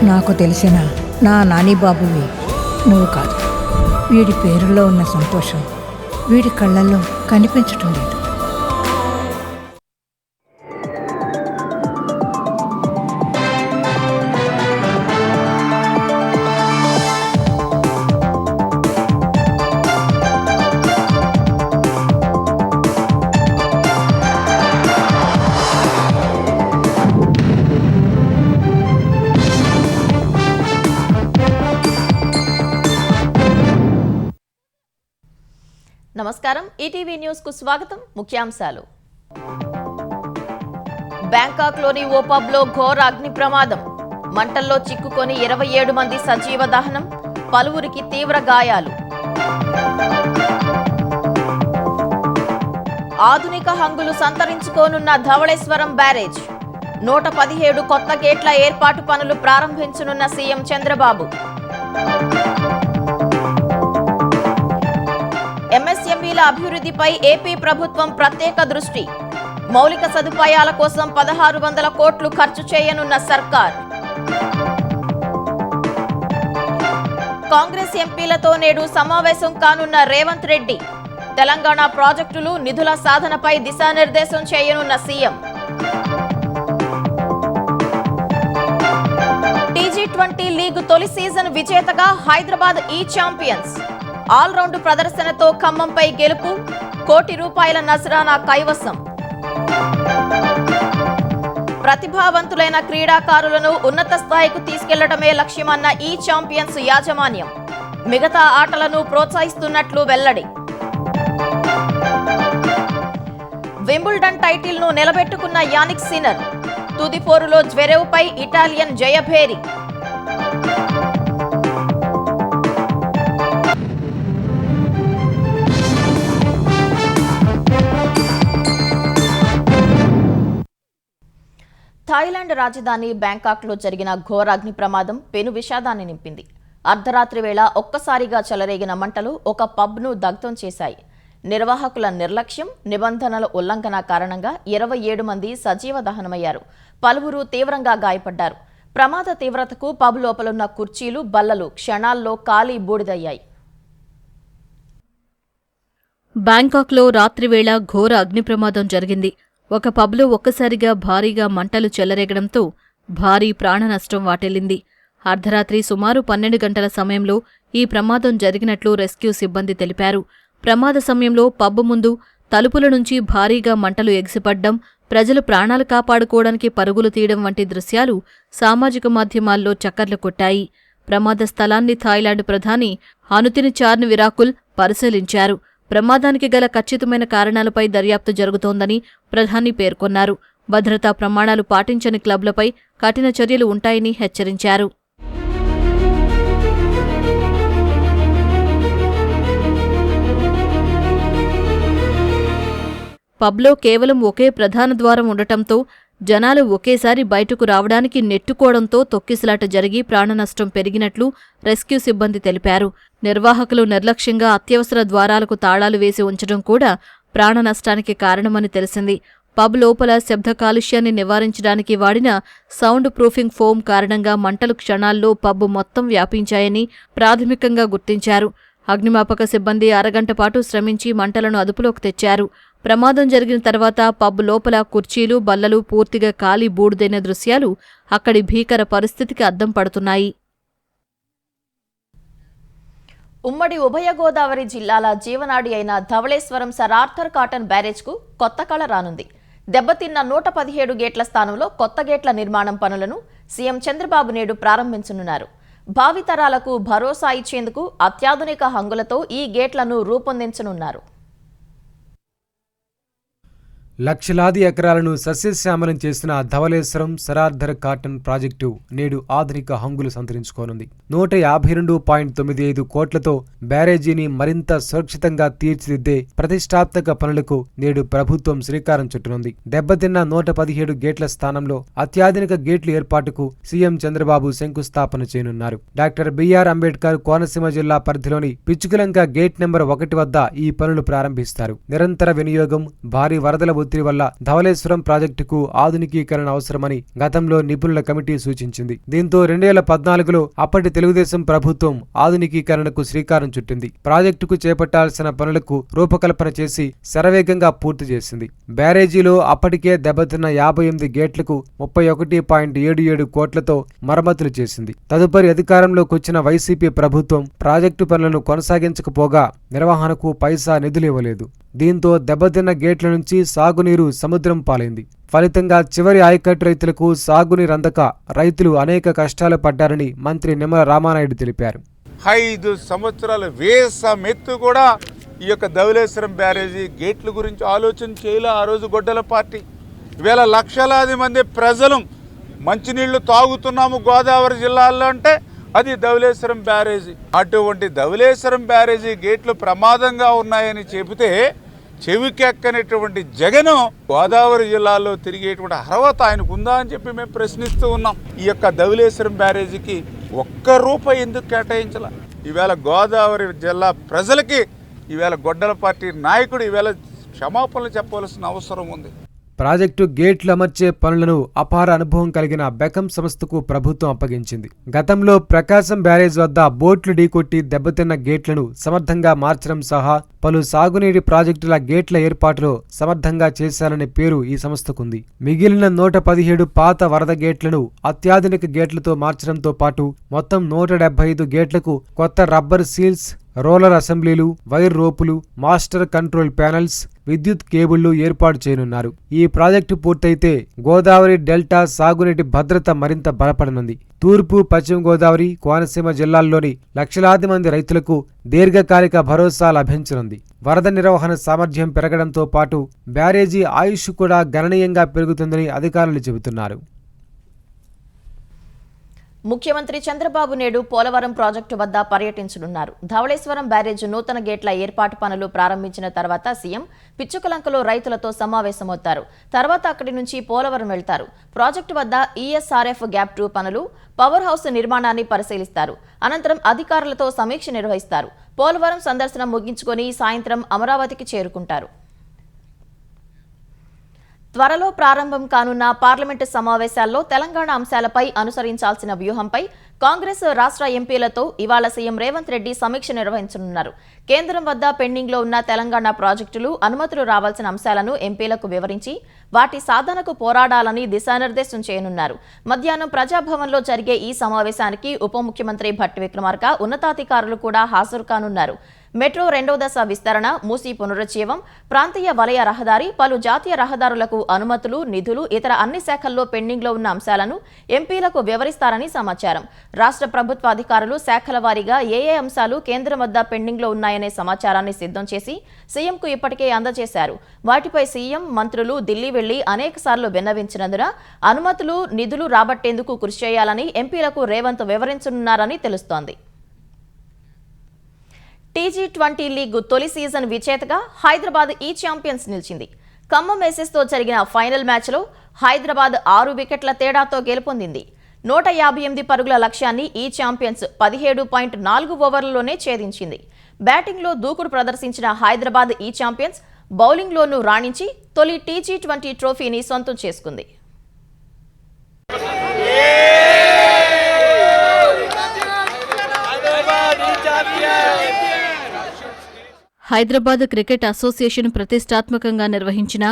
నాకు తెలిసిన నా నానిబాబువి నువ్వు కాదు. వీడి పేరులో ఉన్న సంతోషం వీడి కళ్ళల్లో కనిపించటం లేదు. నమస్కారం, ఈటీవీ న్యూస్ కు స్వాగతం. ముఖ్యాంశాలు. బ్యాంకాక్లోని ఓ పబ్లో ఘోర అగ్ని ప్రమాదం. మంటల్లో చిక్కుకొని 27 మంది సజీవ దహనం, పలువురికి తీవ్ర గాయాలు. ఆధునిక హంగులు సంతరించుకోనున్న ధవళేశ్వరం బ్యారేజ్. 117 కొత్త గేట్ల ఏర్పాటు పనులు ప్రారంభించనున్న సీఎం చంద్రబాబు. ఎంఎస్ఎంఈల అభివృద్ధిపై ఏపీ ప్రభుత్వం ప్రత్యేక దృష్టి. మౌలిక సదుపాయాల కోసం 1600 కోట్లు ఖర్చు చేయనున్న సర్కార్. కాంగ్రెస్ ఎంపీలతో నేడు సమావేశం కానున్న రేవంత్ రెడ్డి. తెలంగాణ ప్రాజెక్టులు, నిధుల సాధనపై దిశానిర్దేశం చేయనున్న సీఎం. టీ20 లీగ్ తొలి సీజన్ విజేతగా హైదరాబాద్ ఈ ఛాంపియన్స్. ఆల్రౌండ్ ప్రదర్శనతో ఖమ్మంపై గెలుపు, ₹1 కోటి నజరానా కైవసం. ప్రతిభావంతులైన క్రీడాకారులను ఉన్నత స్థాయికి తీసుకెళ్లడమే లక్ష్యమన్న ఈ ఛాంపియన్స్ యాజమాన్యం. మిగతా ఆటలను ప్రోత్సహిస్తున్నట్లు వెల్లడి. వింబుల్డన్ టైటిల్ ను నిలబెట్టుకున్న యానిక్ సిన్నర్. తుది పోరులో జ్వెరేవ్పై ఇటాలియన్ జయభేరి. థాయిలాండ్ రాజధాని బ్యాంకాక్లో జరిగిన ఘోర అగ్ని ప్రమాదం పెను విషాదాన్ని నింపింది. అర్ధరాత్రి వేళ ఒక్కసారిగా చెలరేగిన మంటలు ఒక పబ్ను దగ్ధం చేశాయి. నిర్వాహకుల నిర్లక్ష్యం, నిబంధనల ఉల్లంఘన కారణంగా 27 మంది సజీవ దహనమయ్యారు. పలువురు తీవ్రంగా గాయపడ్డారు. ప్రమాద తీవ్రతకు పబ్ లోపలున్న కుర్చీలు, బల్లలు క్షణాల్లో కాలి బూడిదయ్యాయి. బ్యాంకాక్లో రాత్రివేళ ఘోర అగ్ని ప్రమాదం జరిగింది. ఒక పబ్లో ఒక్కసారిగా భారీగా మంటలు చెలరేగడంతో భారీ ప్రాణనష్టం వాటిల్లింది. అర్ధరాత్రి సుమారు 12 గంటల సమయంలో ఈ ప్రమాదం జరిగినట్లు రెస్క్యూ సిబ్బంది తెలిపారు. ప్రమాద సమయంలో పబ్ ముందు తలుపుల నుంచి భారీగా మంటలు ఎగిసిపడ్డం, ప్రజలు ప్రాణాలు కాపాడుకోవడానికి పరుగులు తీయడం వంటి దృశ్యాలు సామాజిక మాధ్యమాల్లో చక్కర్లు కొట్టాయి. ప్రమాద స్థలాన్ని థాయిలాండ్ ప్రధాని అనుతిన్ చార్న్విరాకుల్ పరిశీలించారు. ప్రమాదానికి గల ఖచ్చితమైన కారణాలపై దర్యాప్తు జరుగుతోందని ప్రధాని పేర్కొన్నారు. భద్రతా ప్రమాణాలు పాటించని క్లబ్లపై కఠిన చర్యలు ఉంటాయని హెచ్చరించారు. పబ్లో కేవలం ఒకే ప్రధాన ద్వారం ఉండటంతో జనాలు ఒకేసారి బయటకు రావడానికి నెట్టుకోవడంతో తొక్కిసలాట జరిగి ప్రాణనష్టం పెరిగినట్లు రెస్క్యూ సిబ్బంది తెలిపారు. నిర్వాహకులు నిర్లక్ష్యంగా అత్యవసర ద్వారాలకు తాళాలు వేసి ఉంచడం కూడా ప్రాణనష్టానికి కారణమని తెలిసింది. పబ్ లోపల శబ్ద కాలుష్యాన్ని నివారించడానికి వాడిన సౌండ్ ప్రూఫింగ్ ఫోమ్ కారణంగా మంటలు క్షణాల్లో పబ్ మొత్తం వ్యాపించాయని ప్రాథమికంగా గుర్తించారు. అగ్నిమాపక సిబ్బంది అరగంట పాటు శ్రమించి మంటలను అదుపులోకి తెచ్చారు. ప్రమాదం జరిగిన తర్వాత పబ్ లోపల కుర్చీలు, బల్లలు పూర్తిగా కాలి బూడిదైన దృశ్యాలు అక్కడి భీకర పరిస్థితికి అద్దం పడుతున్నాయి. ఉమ్మడి ఉభయ గోదావరి జిల్లాల జీవనాడి అయిన ధవళేశ్వరం సర్ ఆర్థర్ కాటన్ బ్యారేజ్కు కొత్త కళ రానుంది. దెబ్బతిన్న 117 గేట్ల స్థానంలో కొత్త గేట్ల నిర్మాణం పనులను సీఎం చంద్రబాబు నేడు ప్రారంభించనున్నారు. భావితరాలకు భరోసా ఇచ్చేందుకు అత్యాధునిక హంగులతో ఈ గేట్లను రూపొందించనున్నారు. లక్షలాది ఎకరాలను సస్యశ్యామలం చేసిన Dowleswaram sir Arthur Cotton project నేడు ఆధునిక హంగులు సంతరించుకోనుంది. 152.95 కోట్లతో బ్యారేజీని మరింత సురక్షితంగా తీర్చిదిద్దే ప్రతిష్టాత్మక పనులకు నేడు ప్రభుత్వం శ్రీకారం చుట్టనుంది. దెబ్బతిన్న 117 గేట్ల స్థానంలో అత్యాధునిక గేట్ల ఏర్పాటుకు సీఎం చంద్రబాబు శంకుస్థాపన చేయనున్నారు. డాక్టర్ బిఆర్ అంబేద్కర్ కోనసీమ జిల్లా పరిధిలోని పిచ్చుకలంక గేట్ నెంబర్ 1 వద్ద ఈ పనులు ప్రారంభిస్తారు. నిరంతర వినియోగం, భారీ వరదల ఒత్తిడి వల్ల ధవళేశ్వరం ప్రాజెక్టుకు ఆధునికీకరణ అవసరమని గతంలో నిపుణుల కమిటీ సూచించింది. దీంతో 2014లో అప్పటి తెలుగుదేశం ప్రభుత్వం ఆధునికీకరణకు శ్రీకారం చుట్టింది. ప్రాజెక్టుకు చేపట్టాల్సిన పనులకు రూపకల్పన చేసి శరవేగంగా పూర్తి చేసింది. బ్యారేజీలో అప్పటికే దెబ్బతిన్న 58 గేట్లకు 31.77 కోట్లతో మరమ్మతులు చేసింది. తదుపరి అధికారంలోకి వచ్చిన వైసీపీ ప్రభుత్వం ప్రాజెక్టు పనులను కొనసాగించకపోగా నిర్వహణకు పైసా నిధులివ్వలేదు. దీంతో దెబ్బతిన్న గేట్ల నుంచి సాగునీరు సముద్రం పాలైంది. ఫలితంగా చివరి ఆయకట్టు రైతులకు సాగునీరు అందక రైతులు అనేక కష్టాలు పడ్డారని మంత్రి నిమ్మల రామానాయుడు తెలిపారు. 5 సంవత్సరాల వేసమెత్తు కూడా ఈ యొక్క ధవళేశ్వరం బ్యారేజీ గేట్ల గురించి ఆలోచన చేయలే ఆ రోజు గొడ్డల పార్టీ. ఈవేళ లక్షలాది మంది ప్రజలు మంచినీళ్లు తాగుతున్నాము గోదావరి జిల్లాల్లో అంటే అది ధవళేశ్వరం బ్యారేజీ. అటువంటి ధవళేశ్వరం బ్యారేజీ గేట్లు ప్రమాదంగా ఉన్నాయని చెబితే చెవికెక్కనటువంటి జగను గోదావరి జిల్లాలో తిరిగేటువంటి అర్హత ఆయనకు ఉందా అని చెప్పి మేము ప్రశ్నిస్తూ ఉన్నాం. ఈ యొక్క ధవళేశ్వరం బ్యారేజీకి ₹1 ఎందుకు కేటాయించాల? ఈవేళ గోదావరి జిల్లా ప్రజలకి ఈవేళ గొడ్డల పార్టీ నాయకుడు ఈవేళ క్షమాపణలు చెప్పవలసిన అవసరం ఉంది. ప్రాజెక్టు గేట్లు అమర్చే పనులను అపార అనుభవం కలిగిన బెకం సంస్థకు ప్రభుత్వం అప్పగించింది. గతంలో ప్రకాశం బ్యారేజ్ వద్ద బోట్లు ఢీకొట్టి దెబ్బతిన్న గేట్లను సమర్థంగా మార్చడం సహా పలు సాగునీటి ప్రాజెక్టుల గేట్ల ఏర్పాటులో సమర్థంగా చేశారనే పేరు ఈ సంస్థకుంది. మిగిలిన 117 పాత వరద గేట్లను అత్యాధునిక గేట్లతో మార్చడంతో పాటు మొత్తం 175 గేట్లకు కొత్త రబ్బర్ సీల్స్, రోలర్ అసెంబ్లీలు, వైర్ రోపులు, మాస్టర్ కంట్రోల్ ప్యానెల్స్, విద్యుత్ కేబుళ్లు ఏర్పాటు చేయనున్నారు. ఈ ప్రాజెక్టు పూర్తయితే గోదావరి డెల్టా సాగునీటి భద్రత మరింత బలపడనుంది. తూర్పు, పశ్చిమ గోదావరి, కోనసీమ జిల్లాల్లోని లక్షలాది మంది రైతులకు దీర్ఘకాలిక భరోసా లభించనుంది. వరద నిర్వహణ సామర్థ్యం పెరగడంతో పాటు బ్యారేజీ ఆయుష్ కూడా గణనీయంగా పెరుగుతుందని అధికారులు చెబుతున్నారు. ముఖ్యమంత్రి చంద్రబాబు నేడు పోలవరం ప్రాజెక్టు వద్ద పర్యటించనున్నారు. ధవళేశ్వరం బ్యారేజ్ నూతన గేట్ల ఏర్పాటు పనులు ప్రారంభించిన తర్వాత సీఎం పిచ్చుకలంకలో రైతులతో సమావేశమవుతారు. తర్వాత అక్కడి నుంచి పోలవరం వెళ్తారు. ప్రాజెక్టు వద్ద ఈఎస్ఆర్ఎఫ్ గ్యాప్ 2 పనులు, పవర్ హౌస్ నిర్మాణాన్ని పరిశీలిస్తారు. అనంతరం అధికారులతో సమీక్ష నిర్వహిస్తారు. పోలవరం సందర్శనం ముగించుకొని సాయంత్రం అమరావతికి చేరుకుంటారు. త్వరలో ప్రారంభం కానున్న పార్లమెంటు సమావేశాల్లో తెలంగాణ అంశాలపై అనుసరించాల్సిన వ్యూహంపై కాంగ్రెస్ రాష్ట్ర ఎంపీలతో ఇవాళ సీఎం రేవంత్ రెడ్డి సమీక్ష నిర్వహించనున్నారు. కేంద్రం వద్ద పెండింగ్లో ఉన్న తెలంగాణ ప్రాజెక్టులు, అనుమతులు రావాల్సిన అంశాలను ఎంపీలకు వివరించి వాటి సాధనకు పోరాడాలని దిశానిర్దేశం చేయనున్నారు. మధ్యాహ్నం ప్రజాభవన్లో జరిగే ఈ సమావేశానికి ఉప ముఖ్యమంత్రి భట్టి విక్రమార్క, ఉన్నతాధికారులు కూడా హాజరు కానున్నారు. మెట్రో 2వ దశ విస్తరణ, మూసీ పునరుజ్జీవం, ప్రాంతీయ వలయ రహదారి, పలు జాతీయ రహదారులకు అనుమతులు, నిధులు, ఇతర అన్ని శాఖల్లో పెండింగ్లో ఉన్న అంశాలను ఎంపీలకు వివరిస్తారని సమాచారం. రాష్ట్ర ప్రభుత్వ అధికారులు శాఖల వారీగా ఏ అంశాలు కేంద్రం వద్ద పెండింగ్లో ఉన్నాయనే సమాచారాన్ని సిద్ధం చేసి సీఎంకు ఇప్పటికే అందజేశారు. వాటిపై సీఎం, మంత్రులు ఢిల్లీ వెళ్లి అనేకసార్లు విన్నవించినందున అనుమతులు, నిధులు రాబట్టేందుకు కృషి చేయాలని ఎంపీలకు రేవంత్ వివరించనున్నారని తెలుస్తోంది. టీ20 లీగ్ తొలి సీజన్ విజేతగా హైదరాబాద్ ఈ ఛాంపియన్స్ నిలిచింది. ఖమ్మం ఏసెస్తో జరిగిన ఫైనల్ మ్యాచ్లో హైదరాబాద్ 6 వికెట్ల తేడాతో గెలుపొందింది. 158 పరుగుల లక్ష్యాన్ని ఈ ఛాంపియన్స్ 17.4 ఓవర్లలోనే ఛేదించింది. బ్యాటింగ్లో దూకుడు ప్రదర్శించిన హైదరాబాద్ ఈ ఛాంపియన్స్ బౌలింగ్లోనూ రాణించి తొలి టీ20 ట్రోఫీని సొంతం చేసుకుంది. హైదరాబాద్ క్రికెట్ అసోసియేషన్ ప్రతిష్టాత్మకంగా నిర్వహించిన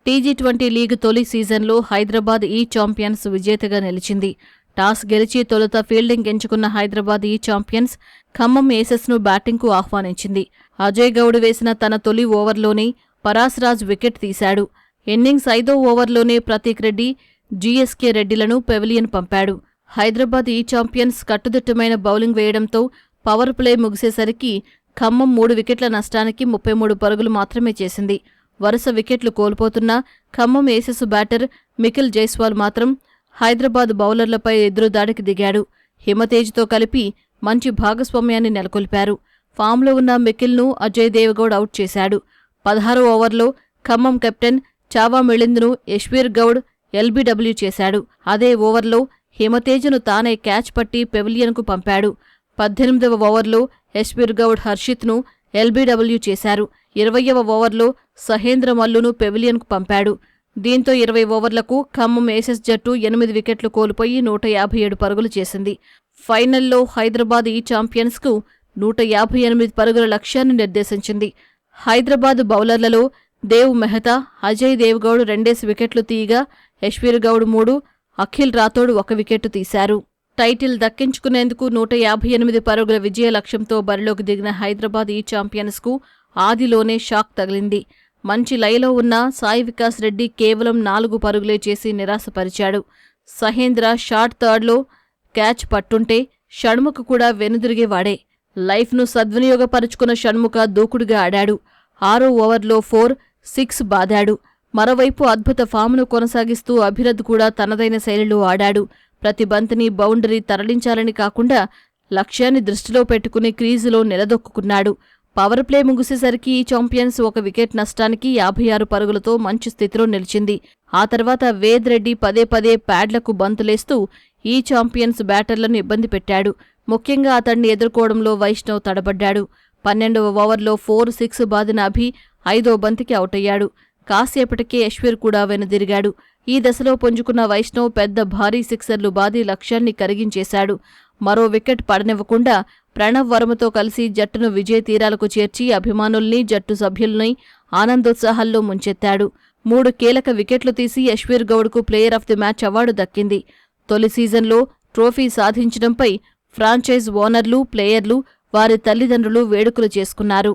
టీ20 లీగ్ తొలి సీజన్లో హైదరాబాద్ ఈ ఛాంపియన్స్ విజేతగా నిలిచింది. టాస్ గెలిచి తొలుత ఫీల్డింగ్ ఎంచుకున్న హైదరాబాద్ ఈ ఛాంపియన్స్ ఖమ్మం ఏసెస్ను బ్యాటింగ్కు ఆహ్వానించింది. అజయ్ గౌడ్ వేసిన తన తొలి ఓవర్లోనే పరాస్రాజ్ వికెట్ తీశాడు. ఇన్నింగ్స్ 5వ ఓవర్లోనే ప్రతీక్ రెడ్డి, జీఎస్కే రెడ్డిలను పెవిలియన్ పంపాడు. హైదరాబాద్ ఈ ఛాంపియన్స్ కట్టుదిట్టమైన బౌలింగ్ వేయడంతో పవర్ ప్లే ముగిసేసరికి ఖమ్మం 3 వికెట్ల నష్టానికి 33 పరుగులు మాత్రమే చేసింది. వరుస వికెట్లు కోల్పోతున్న ఖమ్మం ఏసెస్ బ్యాటర్ మిఖిల్ జైస్వాల్ మాత్రం హైదరాబాద్ బౌలర్లపై ఎదురుదాడికి దిగాడు. హిమతేజ్తో కలిపి మంచి భాగస్వామ్యాన్ని నెలకొల్పారు. ఫామ్లో ఉన్న మిఖిల్ను అజయ్ దేవగౌడ్ అవుట్ చేశాడు. 16వ ఓవర్లో ఖమ్మం కెప్టెన్ చావా మిళింద్ను యశ్వీర్ గౌడ్ ఎల్బీడబ్ల్యూ చేశాడు. అదే ఓవర్లో హిమతేజ్ను తానే క్యాచ్ పట్టి పెవిలియన్కు పంపాడు. 18వ ఓవర్లో యశ్వీర్ గౌడ్ హర్షిత్ను ఎల్బీడబ్ల్యూ చేశారు. 20వ ఓవర్లో సహేంద్ర మల్లును పెవిలియన్కు పంపాడు. దీంతో 20 ఓవర్లకు ఖమ్మం ఏసెస్ జట్టు 8 వికెట్లు కోల్పోయి 157 పరుగులు చేసింది. ఫైనల్లో హైదరాబాద్ ఈ ఛాంపియన్స్కు 158 పరుగుల లక్ష్యాన్ని నిర్దేశించింది. హైదరాబాద్ బౌలర్లలో దేవ్ మెహతా, అజయ్ దేవ్గౌడ్ 2 వికెట్లు తీయగా యశ్వీర్ గౌడ్ 3, అఖిల్ రాథోడ్ 1 వికెట్టు తీశారు. టైటిల్ దక్కించుకునేందుకు 158 పరుగుల విజయ లక్ష్యంతో బరిలోకి దిగిన హైదరాబాద్ ఈ ఛాంపియన్స్కు ఆదిలోనే షాక్ తగిలింది. మంచి లయలో ఉన్న సాయి వికాస్ రెడ్డి కేవలం 4 పరుగులే చేసి నిరాశపరిచాడు. సహేంద్ర షార్ట్ థర్డ్లో క్యాచ్ పట్టుంటే షణ్ముఖ కూడా వెనుదిరిగేవాడే. లైఫ్ను సద్వినియోగపరుచుకున్న షణ్ముఖ దూకుడుగా ఆడాడు. 6వ ఓవర్లో 4, 6 బాదాడు. మరోవైపు అద్భుత ఫామ్ను కొనసాగిస్తూ అభిరథ్ కూడా తనదైన శైలిలో ఆడాడు. ప్రతి బంతిని బౌండరీ తరలించాలని కాకుండా లక్ష్యాన్ని దృష్టిలో పెట్టుకుని క్రీజులో నిలదొక్కున్నాడు. పవర్ ప్లే ముగిసేసరికి ఈ ఛాంపియన్స్ 1 వికెట్ నష్టానికి 56 పరుగులతో మంచి స్థితిలో నిలిచింది. ఆ తర్వాత వేద్ రెడ్డి పదే ప్యాడ్లకు బంతులేస్తూ ఈ ఛాంపియన్స్ బ్యాటర్లను ఇబ్బంది పెట్టాడు. ముఖ్యంగా అతన్ని ఎదుర్కోవడంలో వైష్ణవ్ తడబడ్డాడు. 12వ ఓవర్లో 4, 6 బాదిన అభి 5వ బంతికి అవుటయ్యాడు. కాసేపటికే యశ్వీర్ కూడా వెనుదిరిగాడు. ఈ దశలో పుంజుకున్న వైష్ణవ్ పెద్ద భారీ సిక్సర్లు బాది లక్ష్యాన్ని కరిగించేశాడు. మరో వికెట్ పడనివ్వకుండా ప్రణవ్ వర్మతో కలిసి జట్టును విజయ తీరాలకు చేర్చి అభిమానుల్ని, జట్టు సభ్యుల్ని ఆనందోత్సాహాల్లో ముంచెత్తాడు. 3 కీలక వికెట్లు తీసి యశ్వీర్ గౌడ్కు player of the match award దక్కింది. తొలి సీజన్లో ట్రోఫీ సాధించడంపై ఫ్రాంచైజ్ ఓనర్లు, ప్లేయర్లు, వారి తల్లిదండ్రులు వేడుకలు చేసుకున్నారు.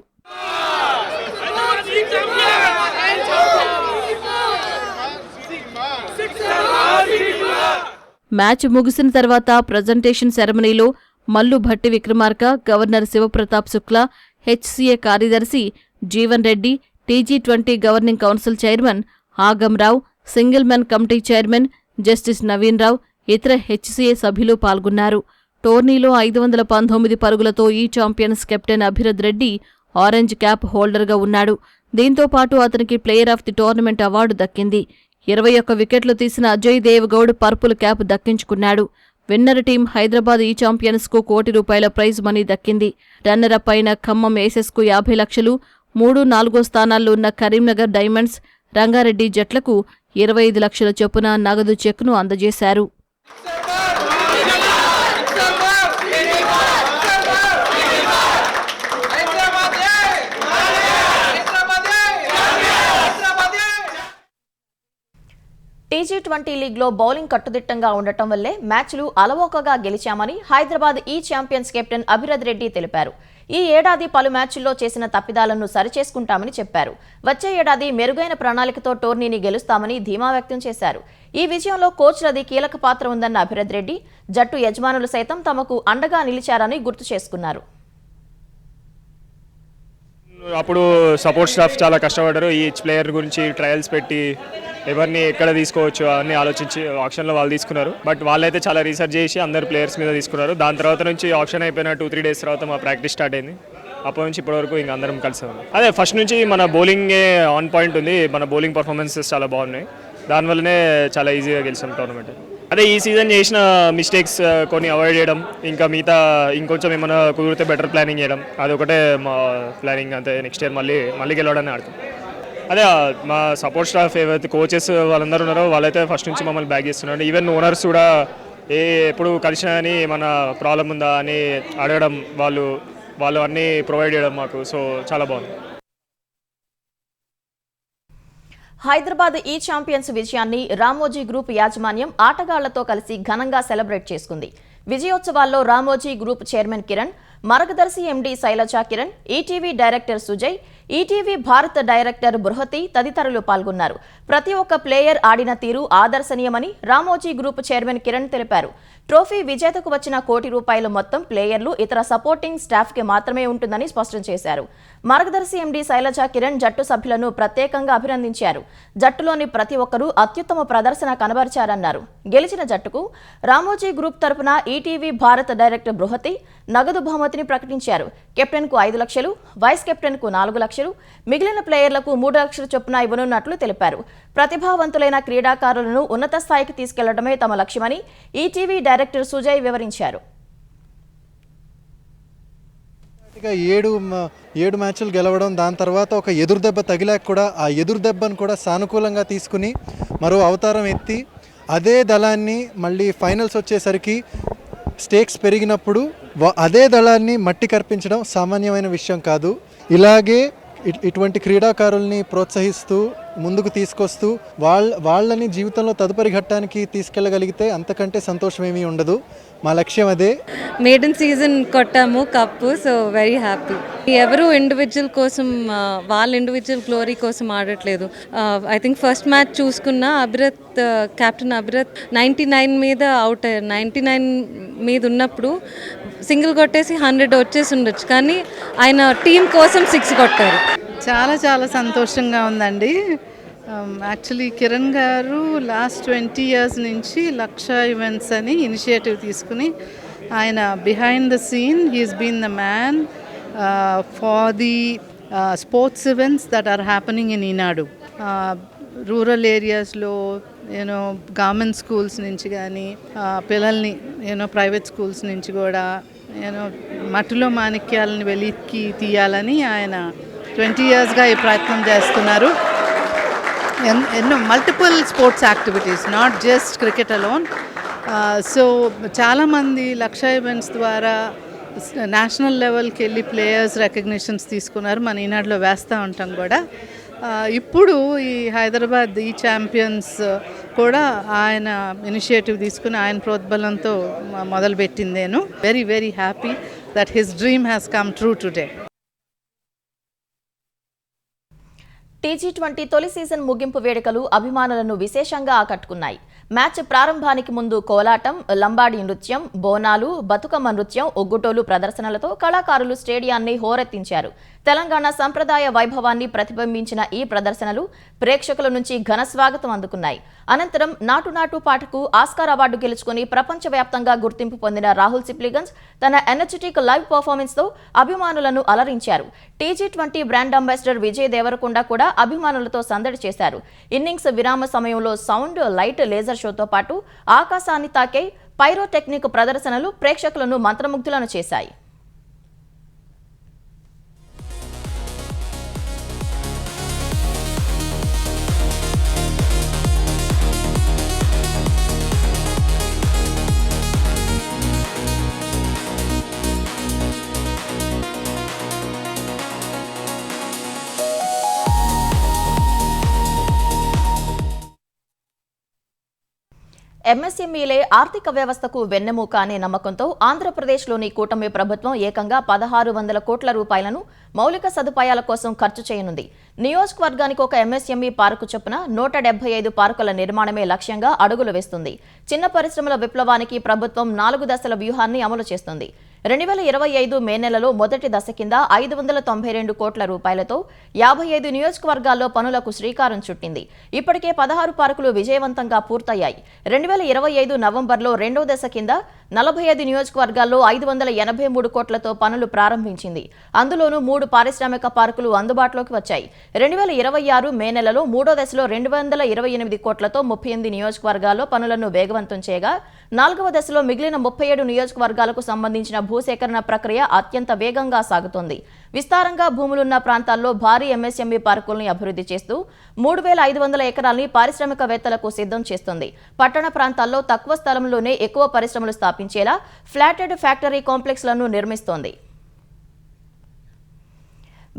మ్యాచ్ ముగిసిన తర్వాత ప్రజెంటేషన్ సెరమనీలో మల్లు భట్టి విక్రమార్క, గవర్నర్ శివప్రతాప్ శుక్లా, హెచ్సీఏ కార్యదర్శి జీవన్ రెడ్డి, టీజీ20 governing council chairman Agam Rao, single men committee chairman justice Naveen Rao, ఇతర హెచ్సీఏ సభ్యులు పాల్గొన్నారు. టోర్నీలో 519 పరుగులతో ఈ champions captain Abhirath Reddy orange cap హోల్డర్గా ఉన్నాడు. దీంతో పాటు అతనికి player of the tournament award దక్కింది. 21 వికెట్లు తీసిన అజయ్ దేవ్గౌడ్ పర్పుల్ క్యాప్ దక్కించుకున్నాడు. విన్నర్ టీం హైదరాబాద్ ఈ ఛాంపియన్స్కు ₹1 కోటి ప్రైజ్ మనీ దక్కింది. రన్నరప్ అయిన ఖమ్మం ఏసెస్కు 50 లక్షలు, 3, 4 స్థానాల్లో ఉన్న కరీంనగర్ డైమండ్స్, రంగారెడ్డి జట్లకు 25 లక్షల చొప్పున నగదు చెక్ను అందజేశారు. టీజీ20 లీగ్లో బౌలింగ్ కట్టుదిట్టంగా ఉండటం వల్లే మ్యాచ్లు అలవోకగా గెలిచామని హైదరాబాద్ ఈ ఛాంపియన్స్ కెప్టెన్ అభిరథ్ రెడ్డి తెలిపారు. ఈ ఏడాది పలు మ్యాచ్ల్లో చేసిన తప్పిదాలను సరిచేసుకుంటామని చెప్పారు. వచ్చే ఏడాది మెరుగైన ప్రణాళికతో టోర్నీని గెలుస్తామని ధీమా వ్యక్తం చేశారు. ఈ విజయంలో కోచ్లది కీలక పాత్ర ఉందన్న అభిరథ్ రెడ్డి జట్టు యజమానులు సైతం తమకు అండగా నిలిచారని గుర్తు చేసుకున్నారు. అప్పుడు సపోర్ట్ స్టాఫ్ చాలా కష్టపడ్డారు. ఈచ్ ప్లేయర్ గురించి ట్రయల్స్ పెట్టి ఎవరిని ఎక్కడ తీసుకోవచ్చు అని ఆలోచించి ఆప్షన్లో వాళ్ళు తీసుకున్నారు. బట్ వాళ్ళైతే చాలా రీసెర్చ్ చేసి అందరు ప్లేయర్స్ మీద తీసుకున్నారు. దాని తర్వాత నుంచి ఆప్షన్ అయిపోయిన 2-3 డేస్ తర్వాత మా ప్రాక్టీస్ స్టార్ట్ అయింది. అప్పటి నుంచి ఇప్పటివరకు ఇంక అందరం కలిసాము. అదే ఫస్ట్ నుంచి మన బౌలింగే ఆన్ పాయింట్ ఉంది. మన బౌలింగ్ పర్ఫార్మెన్సెస్ చాలా బాగున్నాయి. దానివల్లనే చాలా ఈజీగా గెలిచాం టోర్నమెంట్. అదే ఈ సీజన్ చేసిన మిస్టేక్స్ కొన్ని అవాయిడ్ చేయడం, ఇంకా మిగతా ఇంకొంచెం ఏమైనా కుదిరితే బెటర్ ప్లానింగ్ చేయడం, అదొకటే మా ప్లానింగ్. అంతే, నెక్స్ట్ ఇయర్ మళ్ళీ గెలవడానికి ఆడతాం. అదే మా సపోర్ట్ స్టాఫ్ ఏవైతే కోచెస్ వాళ్ళందరూ ఉన్నారో వాళ్ళైతే ఫస్ట్ నుంచి మమ్మల్ని బ్యాక్ చేస్తున్నారు. ఈవెన్ ఓనర్స్ కూడా ఎప్పుడు కలిసినా అని ఏమైనా ప్రాబ్లం ఉందా అని అడగడం, వాళ్ళు అన్నీ ప్రొవైడ్ చేయడం మాకు. సో చాలా బాగుంది. హైదరాబాద్ ఈ ఛాంపియన్స్ విజయాన్ని రామోజీ గ్రూప్ యాజమాన్యం ఆటగాళ్లతో కలిసి ఘనంగా సెలబ్రేట్ చేసుకుంది. విజయోత్సవాల్లో Ramoji group chairman Kiran, Margadarsi MD Shailaja Kiran, ETV director Sujay, ETV Bharat director Bruhathi తదితరులు పాల్గొన్నారు. ప్రతి ఒక్క ప్లేయర్ ఆడిన తీరు ఆదర్శనీయమని రామోజీ గ్రూప్ చైర్మన్ కిరణ్ తెలిపారు. ట్రోఫీ విజేతకు వచ్చిన ₹1 మొత్తం ప్లేయర్లు, ఇతర సపోర్టింగ్ స్టాఫ్కి మాత్రమే ఉంటుందని స్పష్టం చేశారు. మార్గదర్శి ఎండీ శైలజా కిరణ్ జట్టు సభ్యులను ప్రత్యేకంగా అభినందించారు. జట్టులోని ప్రతి ఒక్కరూ అత్యుత్తమ ప్రదర్శన కనబరిచారన్నారు. గెలిచిన జట్టుకు రామోజీ గ్రూప్ తరపున ఈటీవీ భారత్ డైరెక్టర్ బృహతి నగదు బహుమతిని ప్రకటించారు. కెప్టెన్కు 5 లక్షలు, వైస్ కెప్టెన్కు 4 లక్షలు, మిగిలిన ప్లేయర్లకు 3 లక్షల చొప్పున ఇవ్వనున్నట్లు తెలిపారు. ప్రతిభావంతులైన క్రీడాకారులను ఉన్నత స్థాయికి తీసుకెళ్లడమే తమ లక్ష్యమని ఈటీవీ డైరెక్టర్ సుజయ్ వివరించారు. ఇక 7 మ్యాచ్లు గెలవడం, దాని తర్వాత ఒక ఎదురుదెబ్బ తగిలాక కూడా ఆ ఎదురుదెబ్బను కూడా సానుకూలంగా తీసుకుని మరో అవతారం ఎత్తి అదే దళాన్ని మళ్ళీ ఫైనల్స్ వచ్చేసరికి స్టేక్స్ పెరిగినప్పుడు అదే దళాన్ని మట్టి కర్పించడం సామాన్యమైన విషయం కాదు. ఇలాగే ఇటువంటి క్రీడాకారుల్ని ప్రోత్సహిస్తూ ముందుకు తీసుకొస్తూ వాళ్ళని జీవితంలో తదుపరి ఘట్టానికి తీసుకెళ్ళగలిగితే అంతకంటే సంతోషం ఏమీ ఉండదు. మా లక్ష్యం అదే. మేడన్ సీజన్ కొట్టాము కప్పు, సో వెరీ హ్యాపీ. ఎవరు ఇండివిజువల్ కోసం వాళ్ళ ఇండివిజువల్ గ్లోరీ కోసం ఆడట్లేదు. ఐ థింక్ ఫస్ట్ మ్యాచ్ చూసుకున్న కెప్టెన్ అభిరత్ 99 మీద అవుట్ అయ్యారు. 99 మీద ఉన్నప్పుడు సింగిల్ కొట్టేసి 100 వచ్చేసి ఉండొచ్చు, కానీ ఆయన టీం కోసం 6 కొట్టారు. చాలా చాలా సంతోషంగా ఉందండి. యాక్చువల్లీ కిరణ్ గారు లాస్ట్ 20 years నుంచి లక్ష ఈవెంట్స్ అని ఇనిషియేటివ్ తీసుకుని ఆయన behind the scene he's been the man for the sports events that are happening in Eenadu. Rural ఏరియాస్లో గవర్నమెంట్ స్కూల్స్ నుంచి కానీ పిల్లల్ని ప్రైవేట్ స్కూల్స్ నుంచి కూడా మట్టిలో మాణిక్యాలని వెలికి తీయాలని ఆయన 20 yearsగా ఈ ప్రయత్నం చేస్తున్నారు. ఎన్నో multiple sports activities, not just cricket alone. So చాలామంది లక్ష ఈవెంట్స్ ద్వారా నేషనల్ లెవెల్కి వెళ్ళి ప్లేయర్స్ రికగ్నిషన్స్ తీసుకున్నారు. మన ఈనాడులో వేస్తూ ఉంటాం కూడా. ఇప్పుడు ఈ హైదరాబాద్ ఈ ఛాంపియన్స్ కూడా ఆయన ఇనిషియేటివ్ తీసుకుని ఆయన ప్రోద్బలంతో మొదలుపెట్టిందేను. Very very happy that his dream has come true today. టీ20 తొలి సీజన్ ముగింపు వేడుకలు అభిమానులను విశేషంగా ఆకట్టుకున్నాయి. మ్యాచ్ ప్రారంభానికి ముందు కోలాటం, లంబాడి నృత్యం, బోనాలు, బతుకమ్మ నృత్యం, ఒగ్గుటోలు ప్రదర్శనలతో కళాకారులు స్టేడియాన్ని హోరెత్తించారు. తెలంగాణ సంప్రదాయ వైభవాన్ని ప్రతిబింబించిన ఈ ప్రదర్శనలు ప్రేక్షకుల నుంచి ఘన స్వాగతం అందుకున్నాయి. అనంతరం నాటు నాటు పాటకు ఆస్కార్ అవార్డు గెలుచుకుని ప్రపంచవ్యాప్తంగా గుర్తింపు పొందిన రాహుల్ సిప్లిగంజ్ తన ఎనర్జెటిక్ లైవ్ పర్ఫార్మెన్స్తో అభిమానులను అలరించారు. టీ20 బ్రాండ్ అంబాసిడర్ విజయ్ దేవరకొండ కూడా అభిమానులతో సందడి చేశారు. ఇన్నింగ్స్ విరామ సమయంలో సౌండ్, లైట్, లేజర్ షోతో పాటు ఆకాశాన్ని తాకే పైరోటెక్నిక్ ప్రదర్శనలు ప్రేక్షకులను మంత్రముగ్ధులను చేశాయి. ఎంఎస్ఎంఈలే ఆర్థిక వ్యవస్థకు వెన్నెముక అనే నమ్మకంతో ఆంధ్రప్రదేశ్లోని కూటమి ప్రభుత్వం ఏకంగా 1600 కోట్ల రూపాయలను మౌలిక సదుపాయాల కోసం ఖర్చు చేయనుంది. నియోజకవర్గానికి ఒక ఎంఎస్ఎంఈ పార్కు చొప్పున 175 పార్కుల నిర్మాణమే లక్ష్యంగా అడుగులు వేస్తుంది. చిన్న పరిశ్రమల విప్లవానికి ప్రభుత్వం 4 దశల వ్యూహాన్ని అమలు చేస్తుంది. 2025 మే నెలలో మొదటి దశ కింద 592 కోట్ల రూపాయలతో 55 నియోజకవర్గాల్లో పనులకు శ్రీకారం చుట్టింది. ఇప్పటికే 16 పార్కులు విజయవంతంగా పూర్తయ్యాయి. 2025 నవంబర్లో రెండో దశ కింద 45 నియోజకవర్గాల్లో 583 కోట్లతో పనులు ప్రారంభించింది. అందులోనూ 3 పారిశ్రామిక పార్కులు అందుబాటులోకి వచ్చాయి. 2026 మే నెలలో మూడో దశలో 228 కోట్లతో 38 నియోజకవర్గాల్లో పనులను వేగవంతం చేయగా, 4వ దశలో మిగిలిన 37 నియోజకవర్గాలకు సంబంధించిన భూసేకరణ ప్రక్రియ అత్యంత వేగంగా సాగుతోంది. విస్తారంగా భూములున్న ప్రాంతాల్లో భారీ ఎంఎస్ఎంఈ పార్కుల్ని అభివృద్ధి చేస్తూ 3500 ఎకరాల్ని పారిశ్రామికవేత్తలకు సిద్ధం చేస్తుంది. పట్టణ ప్రాంతాల్లో తక్కువ స్థలంలోనే ఎక్కువ పరిశ్రమలు స్థాపించేలా ఫ్లాటెడ్ ఫ్యాక్టరీ కాంప్లెక్స్లను నిర్మిస్తోంది.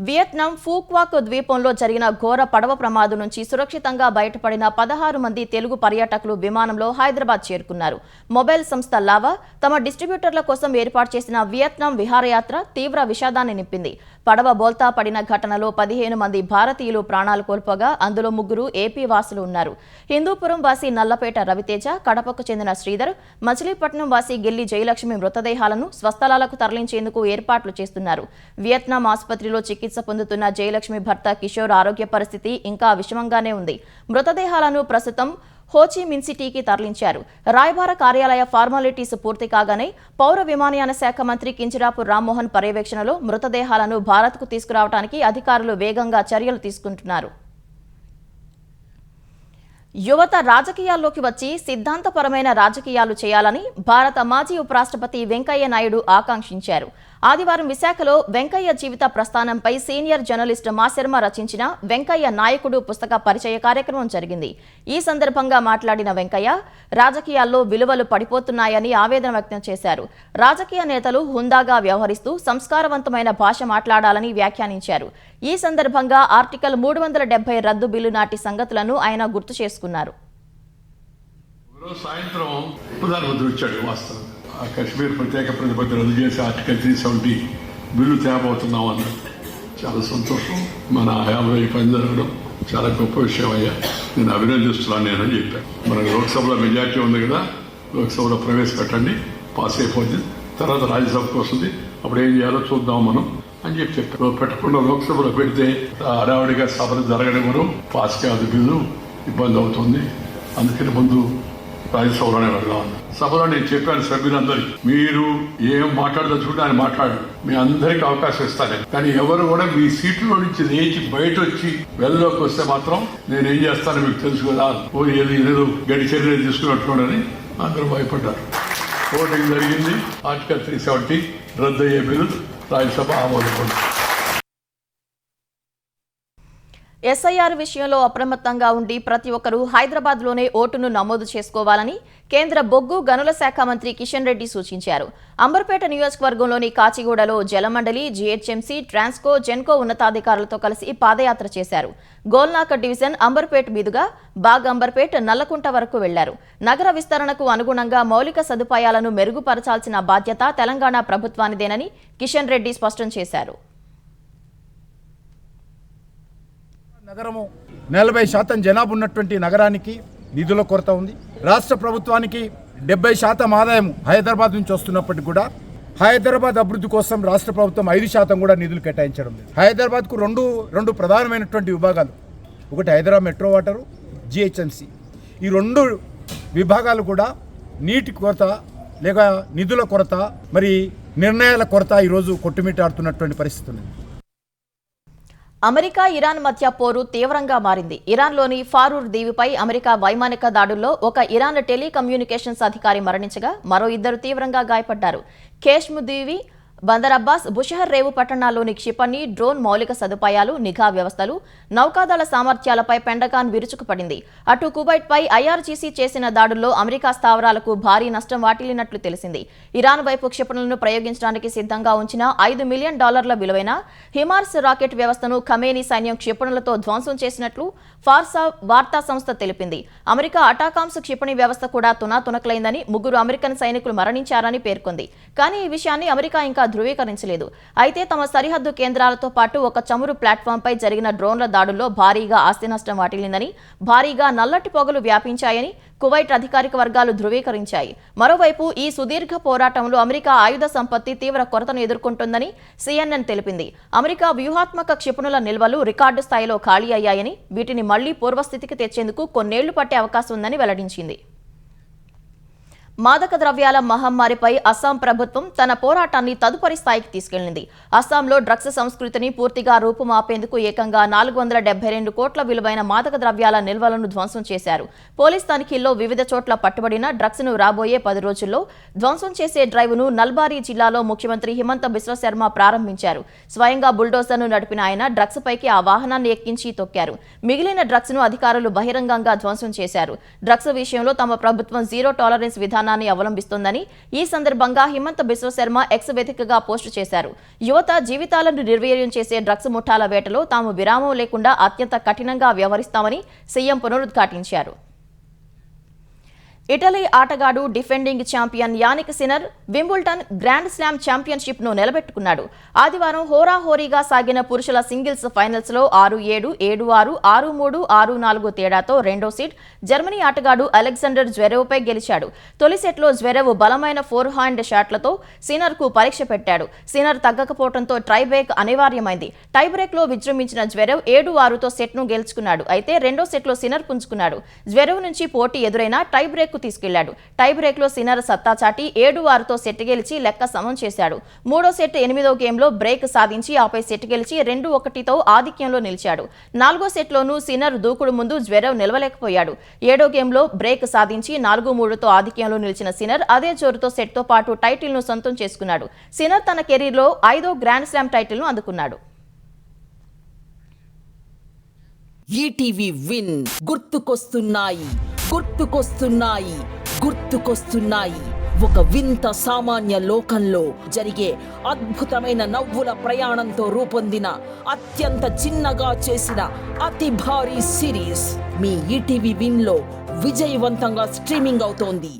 వియత్నాం ఫూక్వాక్ ద్వీపంలో జరిగిన ఘోర పడవ ప్రమాదం నుంచి సురక్షితంగా బయటపడిన 16 మంది తెలుగు పర్యాటకులు విమానంలో హైదరాబాద్ చేరుకున్నారు. మొబైల్ సంస్థ లావా తమ డిస్ట్రిబ్యూటర్ల కోసం ఏర్పాటు చేసిన వియత్నాం విహారయాత్ర తీవ్ర విషాదాన్ని నింపింది. పడవ బోల్తా పడిన ఘటనలో 15 మంది భారతీయులు ప్రాణాలు కోల్పోగా అందులో 3 ఏపీ వాసులు ఉన్నారు. హిందూపురం వాసి నల్లపేట రవితేజ, కడపకు చెందిన శ్రీధర్, మచిలీపట్నం వాసి గిల్లి జయలక్ష్మి మృతదేహాలను స్వస్థలాలకు తరలించేందుకు ఏర్పాట్లు చేస్తున్నారు. వియత్నాం ఆసుపత్రిలో చికిత్స పొందుతున్న జయలక్ష్మి భర్త కిషోర్ ఆరోగ్య పరిస్థితి ఇంకా విషమంగానే ఉంది. మృతదేహాలను ప్రస్తుతం హోచిమిన్ సిటీకి తరలించారు. రాయబార కార్యాలయ ఫార్మాలిటీస్ పూర్తి కాగానే పౌర విమానయాన శాఖ మంత్రి కింజరాపు రామ్మోహన్ పర్యవేక్షణలో మృతదేహాలను భారత్కు తీసుకురావడానికి అధికారులు వేగంగా చర్యలు తీసుకుంటున్నారు. యువత రాజకీయాల్లోకి వచ్చి సిద్ధాంతపరమైన రాజకీయాలు చేయాలని భారత మాజీ ఉపరాష్ట్రపతి వెంకయ్య నాయుడు ఆకాంక్షించారు. ఆదివారం విశాఖలో వెంకయ్య జీవిత ప్రస్థానంపై సీనియర్ జర్నలిస్ట్ మాశర్మ రచించిన వెంకయ్య నాయకుడు పుస్తక పరిచయ కార్యక్రమం జరిగింది. ఈ సందర్భంగా మాట్లాడిన వెంకయ్య రాజకీయాల్లో విలువలు పడిపోతున్నాయని ఆవేదన వ్యక్తం చేశారు. రాజకీయ నేతలు హుందాగా వ్యవహరిస్తూ సంస్కారవంతమైన భాష మాట్లాడాలని వ్యాఖ్యానించారు. ఈ సందర్భంగా ఆర్టికల్ 370 రద్దు బిల్లు నాటి సంగతులను ఆయన గుర్తు చేసుకున్నారు. సాయంత్రం ప్రధానమంత్రి వచ్చాడు. వాస్తవం ఆ కశ్మీర్ ప్రత్యేక ప్రతిపత్తి రద్దు చేసి ఆర్టికల్ 370 బిల్లు తేబోతున్నాం అన్నారు. చాలా సంతోషం. మన హయాంలో ఈ పని జరగడం చాలా గొప్ప విషయం అయ్యా, నేను అభినందిస్తున్నాను నేను అని చెప్పాను. మనకు లోక్సభలో మెజార్టీ ఉంది కదా, లోక్సభలో ప్రవేశపెట్టండి, పాస్ అయిపోతుంది, తర్వాత రాజ్యసభకు వస్తుంది, అప్పుడు ఏం చేయాలో చూద్దాం మనం అని చెప్పారు. పెట్టకుండా లోక్సభలో పెడితే హడావుడిగా సభలు జరగనివ్వరు, పాస్ కాదు బిల్లు, ఇబ్బంది అవుతుంది, అందుకని ముందు రాజ్యసభలోనే వెళ్దాం. సభలో నేను చెప్పాను సభ్యులందరికీ, మీరు ఏం మాట్లాడదలుచుకుంటే ఆయన మాట్లాడండి, మీ అందరికీ అవకాశం ఇస్తాను, కానీ ఎవరు కూడా మీ సీట్లో నుంచి లేచి బయట వచ్చి వెళ్ళలోకి వస్తే మాత్రం నేను ఏం చేస్తానో మీకు తెలుసు కదా, ఏదో గడి చర్యలు తీసుకున్నట్టుకోడని అందరూ భయపడ్డారు. ఓటింగ్ జరిగింది. ఆర్టికల్ 370 రద్దు అయ్యే బిల్లు రాజ్యసభ ఆమోదపడింది. ఎస్ఐఆర్ విషయంలో అప్రమత్తంగా ఉండి ప్రతి ఒక్కరూ హైదరాబాద్లోనే ఓటును నమోదు చేసుకోవాలని కేంద్ర బొగ్గు గనుల శాఖ మంత్రి కిషన్ రెడ్డి సూచించారు. అంబర్పేట నియోజకవర్గంలోని కాచిగూడలో జలమండలి, జీహెచ్ఎంసీ, ట్రాన్స్కో, జెన్కో ఉన్నతాధికారులతో కలిసి పాదయాత్ర చేశారు. గోల్నాక డివిజన్ అంబర్పేట్ మీదుగా బాగ్ అంబర్పేట్, నల్లకుంట వరకు వెళ్లారు. నగర విస్తరణకు అనుగుణంగా మౌలిక సదుపాయాలను మెరుగుపరచాల్సిన బాధ్యత తెలంగాణ ప్రభుత్వానిదేనని కిషన్ రెడ్డి స్పష్టం చేశారు. నగరము 40% జనాభా ఉన్నటువంటి నగరానికి నిధుల కొరత ఉంది. రాష్ట్ర ప్రభుత్వానికి 70% ఆదాయం హైదరాబాద్ నుంచి వస్తున్నప్పటికీ కూడా హైదరాబాద్ అభివృద్ధి కోసం రాష్ట్ర ప్రభుత్వం 5% కూడా నిధులు కేటాయించడం లేదు. హైదరాబాద్కు రెండు ప్రధానమైనటువంటి విభాగాలు, ఒకటి హైదరాబాద్ మెట్రో వాటరు, జిహెచ్ఎంసి. ఈ 2 విభాగాలు కూడా నీటి కొరత లేక నిధుల కొరత, మరి నిర్ణయాల కొరత ఈరోజు కొట్టుమిట్టాడుతున్నటువంటి పరిస్థితి ఉంది. అమెరికా, ఇరాన్ మధ్య పోరు తీవ్రంగా మారింది. ఇరాన్లోని ఫారూర్ దీవిపై అమెరికా వైమానిక దాడుల్లో ఒక ఇరాన్ టెలికమ్యూనికేషన్స్ అధికారి మరణించగా మరో 2 తీవ్రంగా గాయపడ్డారు. కేష్ముదీవి, బందర్ అబ్బాస్, బుషహర్ రేవు పట్టణాల్లోని క్షిపణి, డ్రోన్ మౌలిక సదుపాయాలు, నిఘా వ్యవస్థలు, నౌకాదళ సామర్థ్యాలపై పెంటగాన్ విరుచుకుపడింది. అటు కువైట్పై ఐఆర్జీసీ చేసిన దాడుల్లో అమెరికా స్థావరాలకు భారీ నష్టం వాటిల్లినట్లు తెలిసింది. ఇరాన్ వైపు క్షిపణులను ప్రయోగించడానికి సిద్ధంగా ఉంచిన $5 మిలియన్ విలువైన హిమార్స్ రాకెట్ వ్యవస్థను ఖమేనీ సైన్యం క్షిపణులతో ధ్వంసం చేసినట్లు ఫార్సా వార్తా సంస్థ తెలిపింది. అమెరికా అటాకామ్స్ క్షిపణి వ్యవస్థ కూడా తునాతునకలైందని, 3 అమెరికన్ సైనికులు మరణించారని పేర్కొంది. కానీ ఈ విషయాన్ని అమెరికా ఇంకా ధృవీకరించలేదు. అయితే తమ సరిహద్దు కేంద్రాలతో పాటు ఒక చమురు ప్లాట్ఫామ్పై జరిగిన డ్రోన్ల దాడుల్లో భారీగా ఆస్తి నష్టం వాటిల్లిందని, భారీగా నల్లటి పొగలు వ్యాపించాయని కువైట్ అధికారిక వర్గాలు ధృవీకరించాయి. మరోవైపు ఈ సుదీర్ఘ పోరాటంలో అమెరికా ఆయుధ సంపత్తి తీవ్ర కొరతను ఎదుర్కొంటుందని CNN తెలిపింది. అమెరికా వ్యూహాత్మక క్షిపణుల నిల్వలు రికార్డు స్థాయిలో ఖాళీ అయ్యాయని, వీటిని మళ్లీ పూర్వస్థితికి తెచ్చేందుకు కొన్నేళ్లు పట్టే అవకాశం ఉందని వెల్లడించింది. మాదక ద్రవ్యాల మహమ్మారిపై అస్సాం ప్రభుత్వం తన పోరాటాన్ని తదుపరి స్థాయికి తీసుకెళ్లింది. అస్సాంలో డ్రగ్స్ సంస్కృతిని పూర్తిగా రూపుమాపేందుకు ఏకంగా 472 కోట్ల విలువైన మాదక ద్రవ్యాల నిల్వలను ధ్వంసం చేశారు. పోలీస్ తనిఖీల్లో వివిధ చోట్ల పట్టుబడిన డ్రగ్స్ ను రాబోయే 10 రోజుల్లో ధ్వంసం చేసే డ్రైవ్ను నల్బారీ జిల్లాలో ముఖ్యమంత్రి హిమంత బిశ్వ శర్మ ప్రారంభించారు. స్వయంగా బుల్డోజర్ను నడిపిన ఆయన డ్రగ్స్ పైకి ఆ వాహనాన్ని ఎక్కించి తొక్కారు. మిగిలిన డ్రగ్స్ ను అధికారులు బహిరంగంగా ధ్వంసం చేశారు. డ్రగ్స్ విషయంలో తమ ప్రభుత్వం జీరో టాలరెన్స్ విధానం అవలంబిస్తోందని ఈ సందర్భంగా హిమంత బిశ్వ శర్మ ఎక్స్ వేదికగా పోస్టు చేశారు. యువత జీవితాలను నిర్వీర్యం చేసే డ్రగ్స్ ముఠాల వేటలో తాము విరామం లేకుండా అత్యంత కఠినంగా వ్యవహరిస్తామని సీఎం పునరుద్ఘాటించారు. ఇటలీ ఆటగాడు defending champion Jannik sinner Wimbledon grand slam championship ను నిలబెట్టుకున్నాడు. ఆదివారం హోరాహోరీగా సాగిన పురుషుల సింగిల్స్ ఫైనల్స్ లో 6-7, 7-6, 6-3, 6-4 తేడాతో రెండో సీడ్ జర్మనీ ఆటగాడు అలెగ్జాండర్ జ్వెరెవ్ పై గెలిచాడు. తొలి సెట్ లో జ్వెరెవ్ బలమైన ఫోర్ హ్యాండ్ షాట్లతో సిన్నర్ కు పరీక్ష పెట్టాడు. సిన్నర్ తగ్గకపోవడంతో టై బ్రేక్ అనివార్యమైంది. టై బ్రేక్ లో విజృంభించిన జ్వెరెవ్ 7-6తో సెట్ ను గెలుచుకున్నాడు. అయితే రెండో సెట్ లో సిన్నర్ పుంజుకున్నాడు. జ్వెరెవ్ నుంచి పోటీ ఎదురైనా టై బ్రేక్ తీసుకెళ్లాడు. టై బ్రేక్లో సిన్నర్ సత్తా చాటి 7-6తో సెట్ గెలిచి లెక్క సమం చేశాడు. మూడో సెట్ 8వ గేమ్లో బ్రేక్ సాధించి ఆపై సెట్ గెలిచి 2-1తో ఆధిక్యంలో నిలిచాడు. 4గో సెట్లోనూ సిన్నర్ దూకుడు ముందు జ్వరం నిలవలేకపోయాడు. 7వ గేమ్లో బ్రేక్ సాధించి 4-3తో ఆధిక్యంలో నిలిచిన సిన్నర్ అదే జోరుతో సెట్తో పాటు టైటిల్ను సొంతం చేసుకున్నాడు. సిన్నర్ తన కెరీర్లో 5వ గ్రాండ్ స్లామ్ టైటిల్ను అందుకున్నాడు. ఈటీవీ విన్ గుర్తుకొస్తున్నాయి ఒక వింత సామాన్య లోకంలో జరిగే అద్భుతమైన నవ్వుల ప్రయాణంతో రూపొందిన అత్యంత చిన్నగా చేసిన అతి భారీ సిరీస్ మీ ఈటీవీ విన్ లో విజయవంతంగా స్ట్రీమింగ్ అవుతోంది.